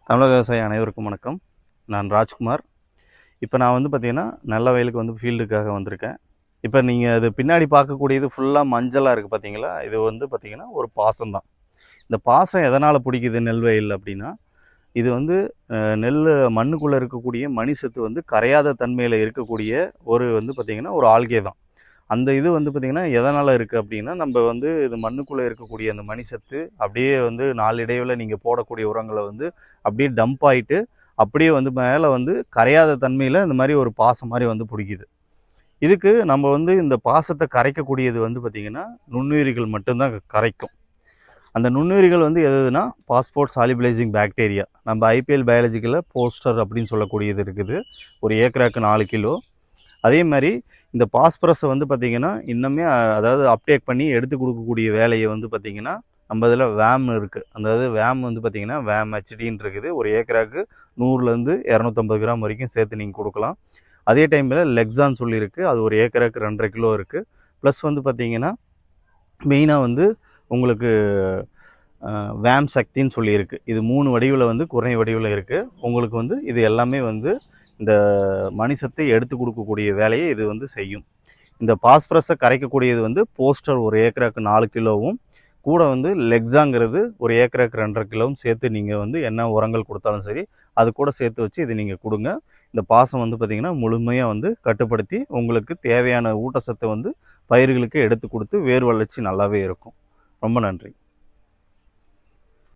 தமிழக விவசாய அனைவருக்கும் வணக்கம். நான் ராஜ்குமார். இப்போ நான் வந்து பார்த்திங்கன்னா நல்ல வயலுக்கு வந்து ஃபீல்டுக்காக வந்திருக்கேன். இப்போ நீங்கள் அது பின்னாடி பார்க்கக்கூடியது ஃபுல்லாக மஞ்சளாக இருக்குது பார்த்தீங்களா? இது வந்து பார்த்திங்கன்னா ஒரு பாசம் தான். இந்த பாசம் எதனால் பிடிக்குது நெல் வயல் அப்படின்னா, இது வந்து நெல் மண்ணுக்குள்ளே இருக்கக்கூடிய மணிசத்து வந்து கரையாத தன்மையில் இருக்கக்கூடிய ஒரு வந்து பார்த்திங்கன்னா ஒரு ஆல்கே தான். அந்த இது வந்து பார்த்திங்கன்னா எதனால் இருக்குது அப்படின்னா, நம்ம வந்து இது மண்ணுக்குள்ளே இருக்கக்கூடிய அந்த மணிசத்து அப்படியே வந்து நாளடைவில் நீங்கள் போடக்கூடிய உரங்களை வந்து அப்படியே டம்ப் ஆகிட்டு அப்படியே வந்து மேலே வந்து கரையாத தன்மையில் இந்த மாதிரி ஒரு பாசம் மாதிரி வந்து பிடிக்குது. இதுக்கு நம்ம வந்து இந்த பாசத்தை கரைக்கக்கூடியது வந்து பார்த்திங்கன்னா நுண்ணுயிரிகள் மட்டும்தான் கரைக்கும். அந்த நுண்ணுயிரிகள் வந்து எதுனா பாஸ்போர்ட் சாலிபிளைசிங் பாக்டீரியா, நம்ம ஐபிஎல் பயாலஜிக்கலில் போஸ்டர் அப்படின்னு சொல்லக்கூடியது இருக்குது. ஒரு ஏக்கராக்கு 4 கிலோ. அதே மாதிரி இந்த பாஸ்பரஸை வந்து பார்த்திங்கன்னா இன்னுமே அதாவது அப்டேக் பண்ணி எடுத்து கொடுக்கக்கூடிய வேலையை வந்து பார்த்திங்கன்னா நம்ம இதில் வேம் இருக்குது. அதாவது வேம் வந்து பார்த்திங்கன்னா வேம் ஹெச்டின்னு இருக்குது. ஒரு ஏக்கராக்கு 100லேருந்து 250 கிராம் வரைக்கும் சேர்த்து நீங்கள் கொடுக்கலாம். அதே டைமில் லெக்ஸான்னு சொல்லியிருக்கு, அது ஒரு ஏக்கராக்கு 2.5 கிலோ இருக்குது. ப்ளஸ் வந்து பார்த்திங்கன்னா மெயினாக வந்து உங்களுக்கு வேம் சக்தின்னு சொல்லியிருக்கு. இது 3 வடிவில் வந்து குறை வடிவில் இருக்குது. உங்களுக்கு வந்து இது எல்லாமே வந்து இந்த மணிசத்தை எடுத்து கொடுக்கக்கூடிய வேலையை இது வந்து செய்யும். இந்த பாஸ்பரஸை கரைக்கக்கூடியது வந்து போஸ்டர் ஒரு ஏக்கராக்கு 4 கிலோவும் கூட வந்து லெக்ஸாங்கிறது ஒரு ஏக்கராக்கு 2.5 கிலோவும் சேர்த்து நீங்கள் வந்து என்ன உரங்கள் கொடுத்தாலும் சரி அது கூட சேர்த்து வச்சு இது நீங்கள் கொடுங்க. இந்த பாசம் வந்து பார்த்திங்கன்னா முழுமையாக வந்து கட்டுப்படுத்தி உங்களுக்கு தேவையான ஊட்டச்சத்தை வந்து பயிர்களுக்கு எடுத்து கொடுத்து வேர் வளர்ச்சி நல்லாவே இருக்கும். ரொம்ப நன்றி.